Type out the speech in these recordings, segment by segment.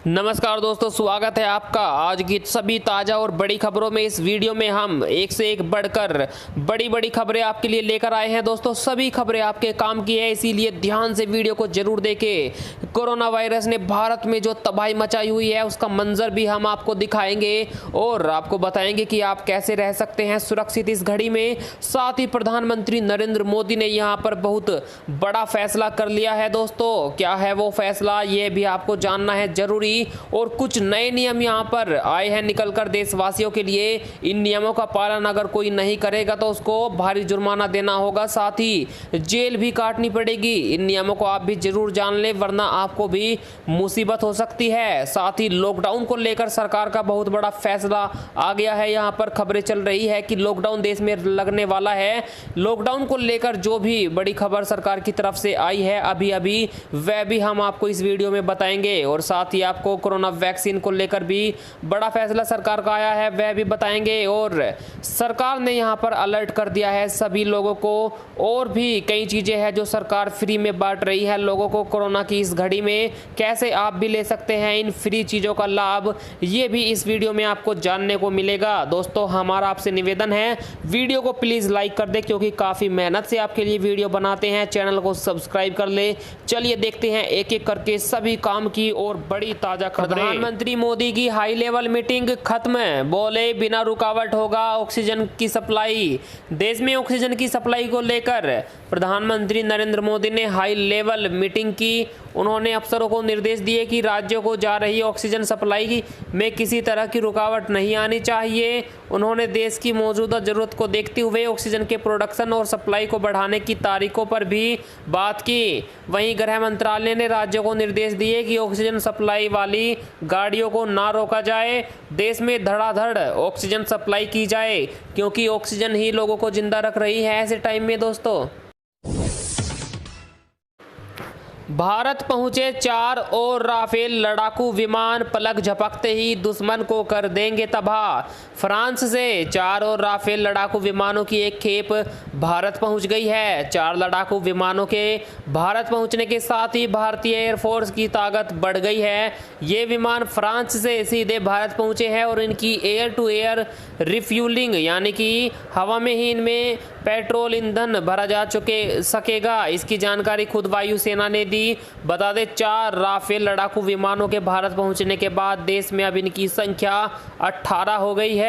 नमस्कार दोस्तों, स्वागत है आपका आज की सभी ताज़ा और बड़ी खबरों में। इस वीडियो में हम एक से एक बढ़कर बड़ी खबरें आपके लिए लेकर आए हैं। दोस्तों, सभी खबरें आपके काम की है, इसीलिए ध्यान से वीडियो को जरूर देखें। कोरोना वायरस ने भारत में जो तबाही मचाई हुई है उसका मंजर भी हम आपको दिखाएंगे और आपको बताएंगे कि आप कैसे रह सकते हैं सुरक्षित इस घड़ी में। साथ ही प्रधानमंत्री नरेंद्र मोदी ने यहाँ पर बहुत बड़ा फैसला कर लिया है। दोस्तों, क्या है वो फैसला, ये भी आपको जानना है जरूरी। और कुछ नए नियम यहाँ पर आए हैं निकलकर देशवासियों के लिए। इन नियमों का पालन अगर कोई नहीं करेगा तो उसको भारी जुर्माना देना होगा, साथ ही जेल भी काटनी पड़ेगी। इन नियमों को आप भी जरूर जान लें, वरना आपको भी मुसीबत हो सकती है। साथ ही लॉकडाउन को लेकर सरकार का बहुत बड़ा फैसला आ गया है। यहाँ पर खबरें चल रही है कि लॉकडाउन देश में लगने वाला है। लॉकडाउन को लेकर जो भी बड़ी खबर सरकार की तरफ से आई है अभी वह भी हम आपको इस वीडियो में बताएंगे। और साथ ही आपको कोरोना वैक्सीन को लेकर भी बड़ा फैसला सरकार का आया है, वह भी बताएंगे। और सरकार ने यहां पर अलर्ट कर दिया है सभी लोगों को। और भी कई चीजें हैं जो सरकार फ्री में बांट रही है लोगों को कोरोना की इस घड़ी में। कैसे आप भी ले सकते हैं इन फ्री चीजों का लाभ, ये भी इस वीडियो में आपको जानने को मिलेगा। दोस्तों, हमारा आपसे निवेदन है, वीडियो को प्लीज लाइक कर दे, क्योंकि काफी मेहनत से आपके लिए वीडियो बनाते हैं। चैनल को सब्सक्राइब कर ले। चलिए देखते हैं एक एक करके सभी काम की और बड़ी ताजा खबरें। प्रधानमंत्री मोदी की हाई लेवल मीटिंग खत्म, बोले बिना रुकावट होगा ऑक्सीजन की सप्लाई। देश में ऑक्सीजन की सप्लाई को लेकर प्रधानमंत्री नरेंद्र मोदी ने हाई लेवल मीटिंग की। उन्होंने अफसरों को निर्देश दिए कि राज्यों को जा रही ऑक्सीजन सप्लाई में किसी तरह की रुकावट नहीं आनी चाहिए। उन्होंने देश की मौजूदा जरूरत को देखते हुए ऑक्सीजन के प्रोडक्शन और सप्लाई को बढ़ाने की तारीखों पर भी बात की। वहीं गृह मंत्रालय ने राज्यों को निर्देश दिए कि ऑक्सीजन सप्लाई वाली गाड़ियों को ना रोका जाए, देश में धड़ाधड़ ऑक्सीजन सप्लाई की जाए, क्योंकि ऑक्सीजन ही लोगों को जिंदा रख रही है ऐसे टाइम में। दोस्तों, भारत पहुंचे 4 और राफेल लड़ाकू विमान, पलक झपकते ही दुश्मन को कर देंगे तबाह। फ्रांस से 4 और राफेल लड़ाकू विमानों की एक खेप भारत पहुंच गई है। 4 लड़ाकू विमानों के भारत पहुंचने के साथ ही भारतीय एयरफोर्स की ताकत बढ़ गई है। ये विमान फ्रांस से सीधे भारत पहुंचे हैं और इनकी एयर टू एयर रिफ्यूलिंग, यानी कि हवा में ही इनमें पेट्रोल ईंधन भरा जा सकेगा। इसकी जानकारी खुद वायुसेना ने दी। बता दें, 4 राफेल लड़ाकू विमानों के भारत पहुंचने के बाद देश में अब इनकी संख्या 18 हो गई है।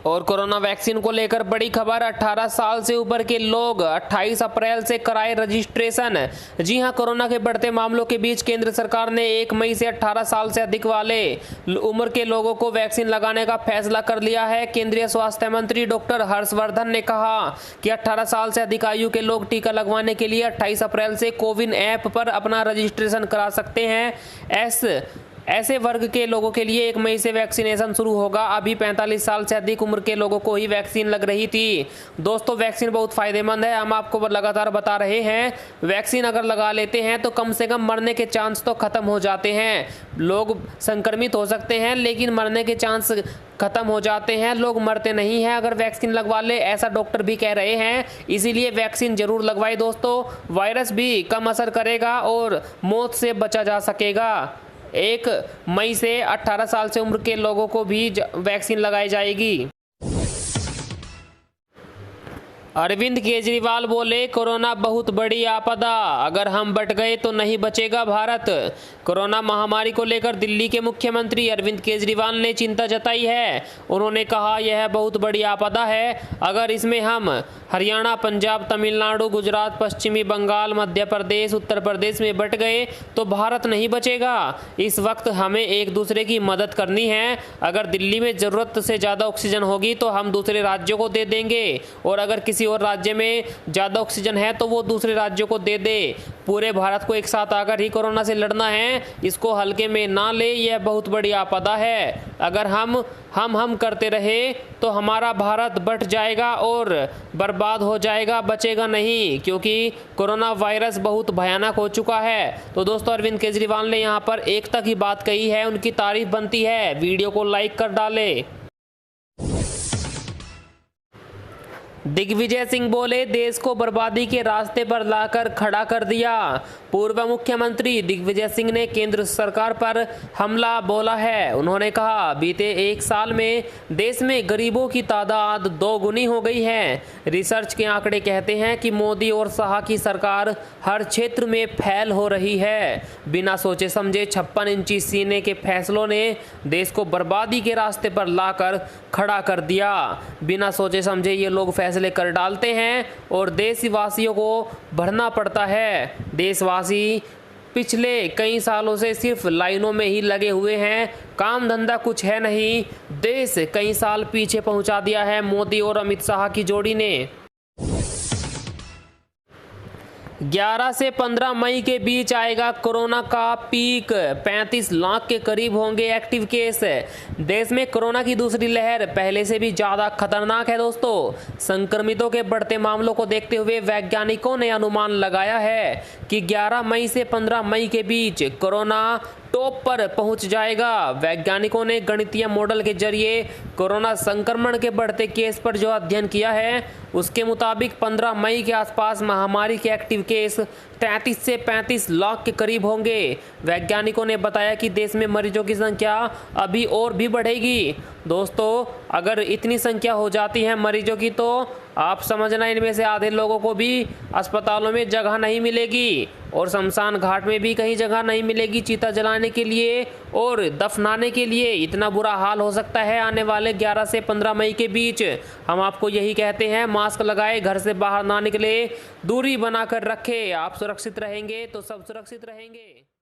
और कोरोना वैक्सीन को लेकर बड़ी खबर, 18 साल से ऊपर के लोग 28 अप्रैल से कराए रजिस्ट्रेशन। जी हां, कोरोना के बढ़ते मामलों के बीच केंद्र सरकार ने 1 मई से 18 साल से अधिक वाले उम्र के लोगों को वैक्सीन लगाने का फैसला कर लिया है। केंद्रीय स्वास्थ्य मंत्री डॉक्टर हर्षवर्धन ने कहा कि 18 साल से अधिक आयु के लोग टीका लगवाने के लिए 28 अप्रैल से कोविन ऐप पर अपना रजिस्ट्रेशन करा सकते हैं। ऐसे वर्ग के लोगों के लिए 1 मई से वैक्सीनेशन शुरू होगा। अभी 45 साल से अधिक उम्र के लोगों को ही वैक्सीन लग रही थी। दोस्तों, वैक्सीन बहुत फायदेमंद है, हम आपको लगातार बता रहे हैं। वैक्सीन अगर लगा लेते हैं तो कम से कम मरने के चांस तो खत्म हो जाते हैं। लोग संक्रमित हो सकते हैं लेकिन मरने के चांस खत्म हो जाते हैं, लोग मरते नहीं हैं अगर वैक्सीन लगवा ले, ऐसा डॉक्टर भी कह रहे हैं। इसीलिए वैक्सीन जरूर लगवाए दोस्तों, वायरस भी कम असर करेगा और मौत से बचा जा सकेगा। 1 मई से 18 साल से उम्र के लोगों को भी वैक्सीन लगाई जाएगी। अरविंद केजरीवाल बोले, कोरोना बहुत बड़ी आपदा, अगर हम बट गए तो नहीं बचेगा भारत। कोरोना महामारी को लेकर दिल्ली के मुख्यमंत्री अरविंद केजरीवाल ने चिंता जताई है। उन्होंने कहा, यह बहुत बड़ी आपदा है, अगर इसमें हम हरियाणा, पंजाब, तमिलनाडु, गुजरात, पश्चिमी बंगाल, मध्य प्रदेश, उत्तर प्रदेश में बट गए तो भारत नहीं बचेगा। इस वक्त हमें एक दूसरे की मदद करनी है। अगर दिल्ली में ज़रूरत से ज़्यादा ऑक्सीजन होगी तो हम दूसरे राज्यों को दे देंगे, और अगर किसी और राज्य में ज़्यादा ऑक्सीजन है तो वो दूसरे राज्यों को दे दे। पूरे भारत को एक साथ आकर ही कोरोना से लड़ना है, इसको हल्के में ना ले, यह बहुत बड़ी आपदा है। अगर हम करते रहे तो हमारा भारत बट जाएगा और बर्बाद हो जाएगा, बचेगा नहीं, क्योंकि कोरोना वायरस बहुत भयानक हो चुका है। तो दोस्तों, अरविंद केजरीवाल ने यहाँ पर एकता की बात कही है, उनकी तारीफ बनती है। वीडियो को लाइक कर डाले। दिग्विजय सिंह बोले, देश को बर्बादी के रास्ते पर लाकर खड़ा कर दिया। पूर्व मुख्यमंत्री दिग्विजय सिंह ने केंद्र सरकार पर हमला बोला है। उन्होंने कहा, बीते एक साल में देश में गरीबों की तादाद 2 गुनी हो गई है। रिसर्च के आंकड़े कहते हैं कि मोदी और शाह की सरकार हर क्षेत्र में फैल हो रही है। बिना सोचे समझे 56 इंची सीने के फैसलों ने देश को बर्बादी के रास्ते पर लाकर खड़ा कर दिया। बिना सोचे समझे ये लोग फैसले कर डालते हैं और देशवासियों को भरना पड़ता है। देशवासी पिछले कई सालों से सिर्फ लाइनों में ही लगे हुए हैं, काम धंधा कुछ है नहीं। देश कई साल पीछे पहुंचा दिया है मोदी और अमित शाह की जोड़ी ने। 11 से 15 मई के बीच आएगा कोरोना का पीक। 35 लाख के करीब होंगे एक्टिव केस। देश में कोरोना की दूसरी लहर पहले से भी ज़्यादा खतरनाक है दोस्तों। संक्रमितों के बढ़ते मामलों को देखते हुए वैज्ञानिकों ने अनुमान लगाया है कि 11 मई से 15 मई के बीच कोरोना टॉप पर पहुंच जाएगा। वैज्ञानिकों ने गणितीय मॉडल के जरिए कोरोना संक्रमण के बढ़ते केस पर जो अध्ययन किया है उसके मुताबिक 15 मई के आसपास महामारी के एक्टिव केस 33 से 35 लाख के करीब होंगे। वैज्ञानिकों ने बताया कि देश में मरीजों की संख्या अभी और भी बढ़ेगी। दोस्तों, अगर इतनी संख्या हो जाती है मरीजों की तो आप समझना इनमें से आधे लोगों को भी अस्पतालों में जगह नहीं मिलेगी और शमशान घाट में भी कहीं जगह नहीं मिलेगी चीता जलाने के लिए और दफनाने के लिए। इतना बुरा हाल हो सकता है आने वाले 11 से 15 मई के बीच। हम आपको यही कहते हैं, मास्क लगाए, घर से बाहर ना निकले, दूरी बनाकर रखें। आप सुरक्षित रहेंगे तो सब सुरक्षित रहेंगे।